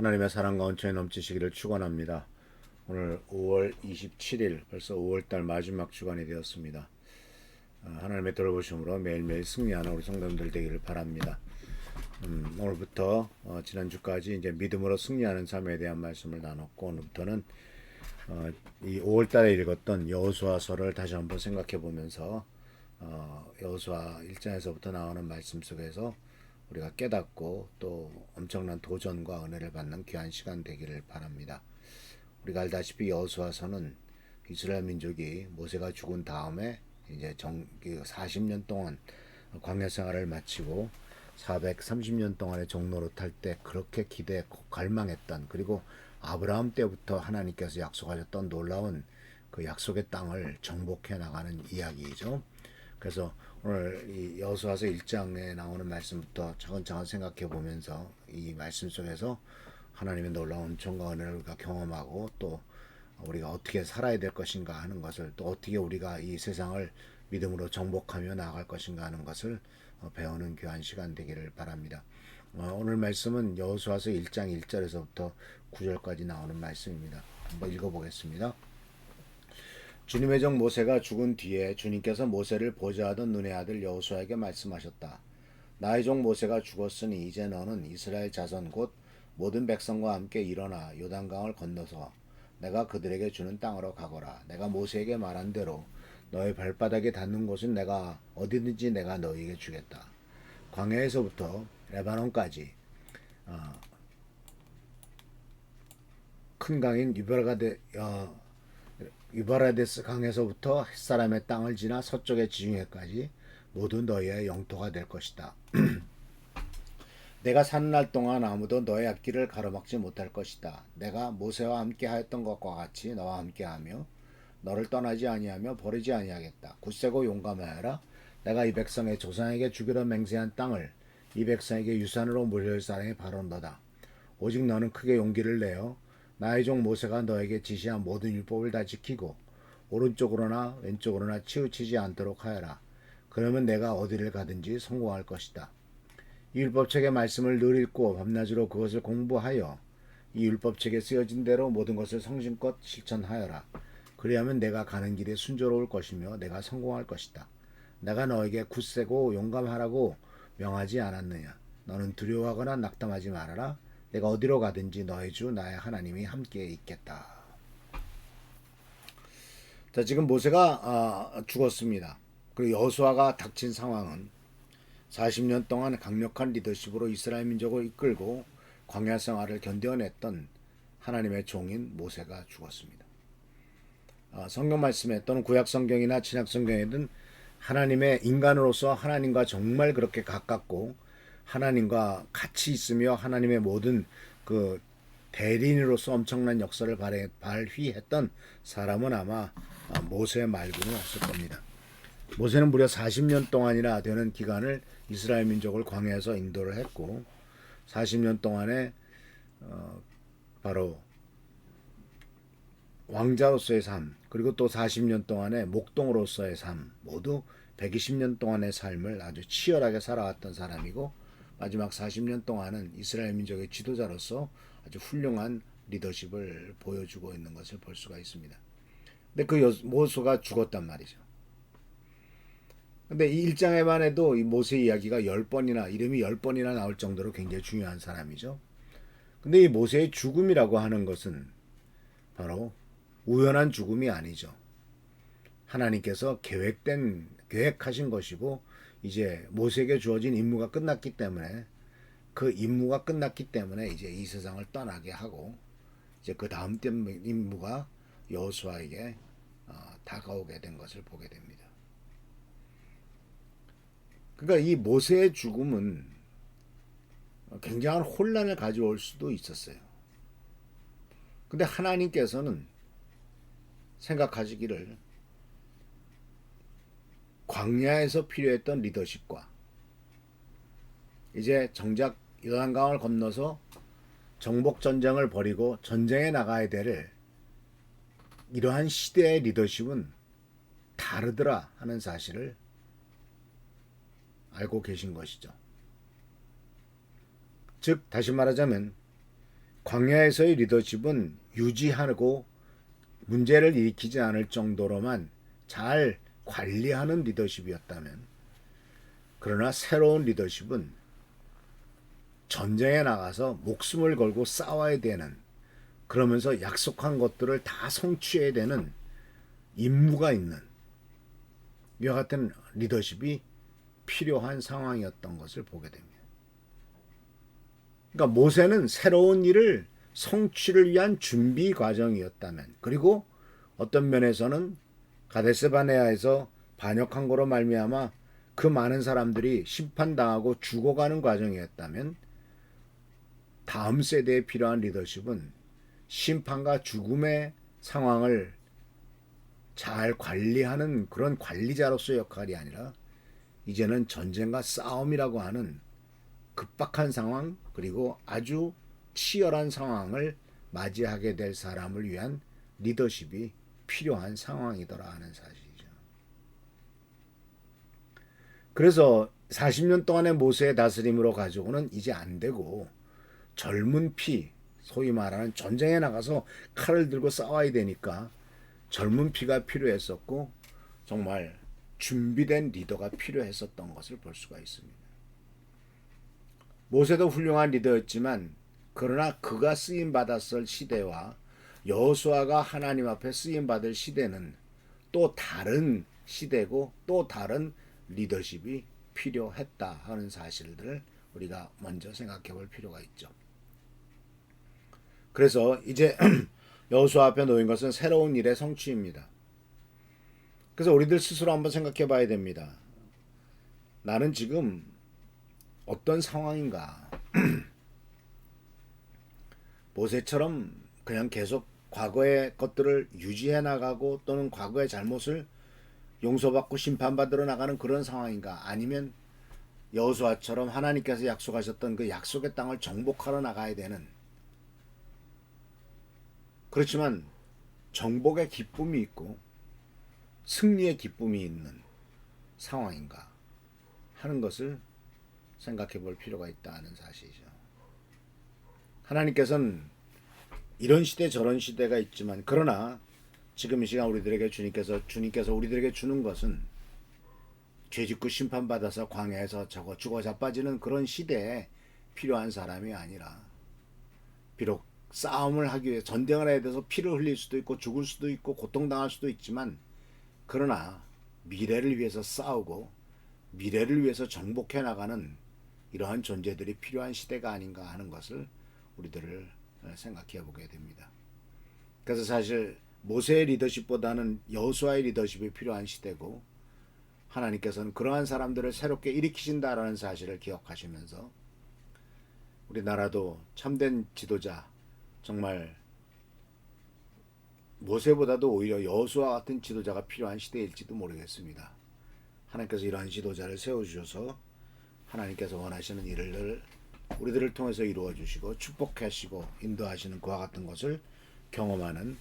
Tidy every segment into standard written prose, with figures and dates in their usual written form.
하나님의 사랑과 온천이 넘치시기를 축원합니다. 오늘 5월 27일 벌써 5월달 마지막 주간이 되었습니다. 하나님의 돌보심으로 매일매일 승리하는 우리 성도님들 되기를 바랍니다. 오늘부터 지난주까지 이제 믿음으로 승리하는 삶에 대한 말씀을 나눴고, 오늘부터는 이 5월달에 읽었던 여호수아서를 다시 한번 생각해 보면서 여호수아 1장에서부터 나오는 말씀 속에서 우리가 깨닫고 또 엄청난 도전과 은혜를 받는 귀한 시간 되기를 바랍니다. 우리가 알다시피 여호수아서는 이스라엘 민족이 모세가 죽은 다음에 이제 40년 동안 광야 생활을 마치고 430년 동안의 종노릇할 때 그렇게 기대했고 갈망했던, 그리고 아브라함 때부터 하나님께서 약속하셨던 놀라운 그 약속의 땅을 정복해 나가는 이야기이죠. 그래서 오늘 이 여호수아서 1장에 나오는 말씀부터 차근차근 생각해 보면서 이 말씀 속에서 하나님의 놀라운 은총과 은혜를 우리가 경험하고, 또 우리가 어떻게 살아야 될 것인가 하는 것을, 또 어떻게 우리가 이 세상을 믿음으로 정복하며 나아갈 것인가 하는 것을 배우는 귀한 시간 되기를 바랍니다. 오늘 말씀은 여호수아서 1장 1절에서부터 9절까지 나오는 말씀입니다. 한번 읽어보겠습니다. 주님의 종 모세가 죽은 뒤에 주님께서 모세를 보좌하던 눈의 아들 여호수아에게 말씀하셨다. 나의 종 모세가 죽었으니 이제 너는 이스라엘 자손 곧 모든 백성과 함께 일어나 요단강을 건너서 내가 그들에게 주는 땅으로 가거라. 내가 모세에게 말한 대로 너의 발바닥에 닿는 곳은 내가 어디든지 내가 너희에게 주겠다. 광야에서부터 레바논까지 큰 강인 유바라데스 강에서부터 햇사람의 땅을 지나 서쪽의 지중해까지 모두 너희의 영토가 될 것이다. 내가 사는 날 동안 아무도 너의 앞길을 가로막지 못할 것이다. 내가 모세와 함께 하였던 것과 같이 너와 함께하며 너를 떠나지 아니하며 버리지 아니하겠다. 굳세고 용감하여라. 내가 이 백성의 조상에게 주기로 맹세한 땅을 이 백성에게 유산으로 물릴 사람이 바로 너다. 오직 너는 크게 용기를 내어 나의 종 모세가 너에게 지시한 모든 율법을 다 지키고 오른쪽으로나 왼쪽으로나 치우치지 않도록 하여라. 그러면 내가 어디를 가든지 성공할 것이다. 이 율법책의 말씀을 늘 읽고 밤낮으로 그것을 공부하여 이 율법책에 쓰여진 대로 모든 것을 성심껏 실천하여라. 그리하면 내가 가는 길이 순조로울 것이며 내가 성공할 것이다. 내가 너에게 굳세고 용감하라고 명하지 않았느냐. 너는 두려워하거나 낙담하지 말아라. 내가 어디로 가든지 너의 주 나의 하나님이 함께 있겠다. 자, 지금 모세가 죽었습니다. 그리고 여호수아가 닥친 상황은 40년 동안 강력한 리더십으로 이스라엘 민족을 이끌고 광야 생활을 견뎌냈던 하나님의 종인 모세가 죽었습니다. 성경 말씀에 또는 구약 성경이나 신약 성경에는 하나님의 인간으로서 하나님과 정말 그렇게 가깝고 하나님과 같이 있으며 하나님의 모든 그 대리인으로서 엄청난 역사를 발휘했던 사람은 아마 모세 말고는 없을 겁니다. 모세는 무려 40년 동안이나 되는 기간을 이스라엘 민족을 광야에서 인도를 했고, 40년 동안에 바로 왕자로서의 삶, 그리고 또 40년 동안의 목동으로서의 삶, 모두 120년 동안의 삶을 아주 치열하게 살아왔던 사람이고, 마지막 40년 동안은 이스라엘 민족의 지도자로서 아주 훌륭한 리더십을 보여주고 있는 것을 볼 수가 있습니다. 근데 그 모세가 죽었단 말이죠. 근데 이 1장에만 해도 이 모세 이야기가 10번이나, 이름이 10번이나 나올 정도로 굉장히 중요한 사람이죠. 근데 이 모세의 죽음이라고 하는 것은 바로 우연한 죽음이 아니죠. 하나님께서 계획하신 것이고, 이제 모세에게 주어진 임무가 끝났기 때문에, 그 임무가 끝났기 때문에 이제 이 세상을 떠나게 하고, 이제 그 다음 임무가 여호수아에게 다가오게 된 것을 보게 됩니다. 그러니까 이 모세의 죽음은 굉장한 혼란을 가져올 수도 있었어요. 근데 하나님께서는 생각하시기를 광야에서 필요했던 리더십과 이제 정작 요단강을 건너서 정복 전쟁을 벌이고 전쟁에 나가야 될 이러한 시대의 리더십은 다르더라 하는 사실을 알고 계신 것이죠. 즉 다시 말하자면 광야에서의 리더십은 유지하고 문제를 일으키지 않을 정도로만 잘 관리하는 리더십이었다면, 그러나 새로운 리더십은 전쟁에 나가서 목숨을 걸고 싸워야 되는, 그러면서 약속한 것들을 다 성취해야 되는 임무가 있는 이와 같은 리더십이 필요한 상황이었던 것을 보게 됩니다. 그러니까 모세는 새로운 일을 성취를 위한 준비 과정이었다면, 그리고 어떤 면에서는 가데스바네아에서 반역한 거로 말미암아 그 많은 사람들이 심판당하고 죽어가는 과정이었다면, 다음 세대에 필요한 리더십은 심판과 죽음의 상황을 잘 관리하는 그런 관리자로서의 역할이 아니라 이제는 전쟁과 싸움이라고 하는 급박한 상황, 그리고 아주 치열한 상황을 맞이하게 될 사람을 위한 리더십이 필요한 상황이더라 하는 사실이죠. 그래서 40년 동안의 모세의 다스림으로 가지고는 이제 안 되고, 젊은 피, 소위 말하는 전쟁에 나가서 칼을 들고 싸워야 되니까 젊은 피가 필요했었고, 정말 준비된 리더가 필요했었던 것을 볼 수가 있습니다. 모세도 훌륭한 리더였지만, 그러나 그가 쓰임 받았을 시대와 여호수아가 하나님 앞에 쓰임 받을 시대는 또 다른 시대고 또 다른 리더십이 필요했다 하는 사실들을 우리가 먼저 생각해 볼 필요가 있죠. 그래서 이제 여호수아 앞에 놓인 것은 새로운 일의 성취입니다. 그래서 우리들 스스로 한번 생각해 봐야 됩니다. 나는 지금 어떤 상황인가? 모세처럼 그냥 계속 과거의 것들을 유지해 나가고, 또는 과거의 잘못을 용서받고 심판받으러 나가는 그런 상황인가? 아니면 여호수아처럼 하나님께서 약속하셨던 그 약속의 땅을 정복하러 나가야 되는, 그렇지만 정복의 기쁨이 있고 승리의 기쁨이 있는 상황인가 하는 것을 생각해 볼 필요가 있다는 사실이죠. 하나님께서는 이런 시대 저런 시대가 있지만, 그러나 지금 이 시간 우리들에게 주님께서 우리들에게 주는 것은 죄짓고 심판받아서 광야에서 죽어 자빠지는 그런 시대에 필요한 사람이 아니라, 비록 싸움을 하기 위해 전쟁을 해야 돼서 피를 흘릴 수도 있고 죽을 수도 있고 고통당할 수도 있지만, 그러나 미래를 위해서 싸우고 미래를 위해서 정복해 나가는 이러한 존재들이 필요한 시대가 아닌가 하는 것을 우리들을 생각해 보게 됩니다. 그래서 사실 모세의 리더십보다는 여호수아의 리더십이 필요한 시대고, 하나님께서는 그러한 사람들을 새롭게 일으키신다라는 사실을 기억하시면서 우리나라도 참된 지도자, 정말 모세보다도 오히려 여호수아 같은 지도자가 필요한 시대일지도 모르겠습니다. 하나님께서 이러한 지도자를 세워주셔서 하나님께서 원하시는 일을 우리들을 통해서 이루어 주시고 축복하시고 인도하시는 그와 같은 것을 경험하는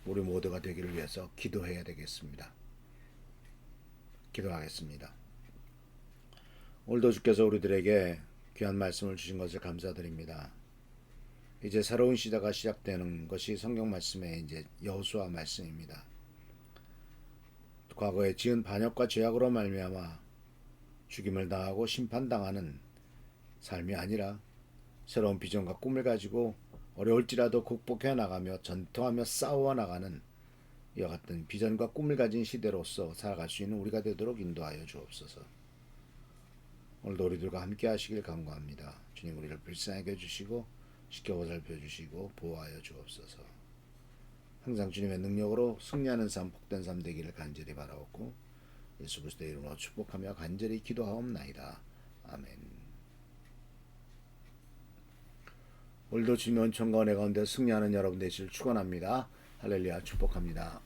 우리 모두가 되기를 위해서 기도해야 되겠습니다. 기도하겠습니다. 오늘도 주께서 우리들에게 귀한 말씀을 주신 것을 감사드립니다. 이제 새로운 시대가 시작되는 것이 성경 말씀의 이제 여호수아 말씀입니다. 과거에 지은 반역과 죄악으로 말미암아 죽임을 당하고 심판당하는 삶이 아니라 새로운 비전과 꿈을 가지고 어려울지라도 극복해 나가며 전투하며 싸워 나가는 이와 같은 비전과 꿈을 가진 시대로서 살아갈 수 있는 우리가 되도록 인도하여 주옵소서. 오늘도 우리들과 함께 하시길 간구합니다. 주님, 우리를 불쌍하게 해주시고 지켜보살펴 주시고 보호하여 주옵소서. 항상 주님의 능력으로 승리하는 삶, 복된 삶 되기를 간절히 바라옵고 예수 그리스도의 이름으로 축복하며 간절히 기도하옵나이다. 아멘. 오늘도 주님의 은총과 은혜 가운데 승리하는 여러분 되시길 축원합니다. 할렐루야, 축복합니다.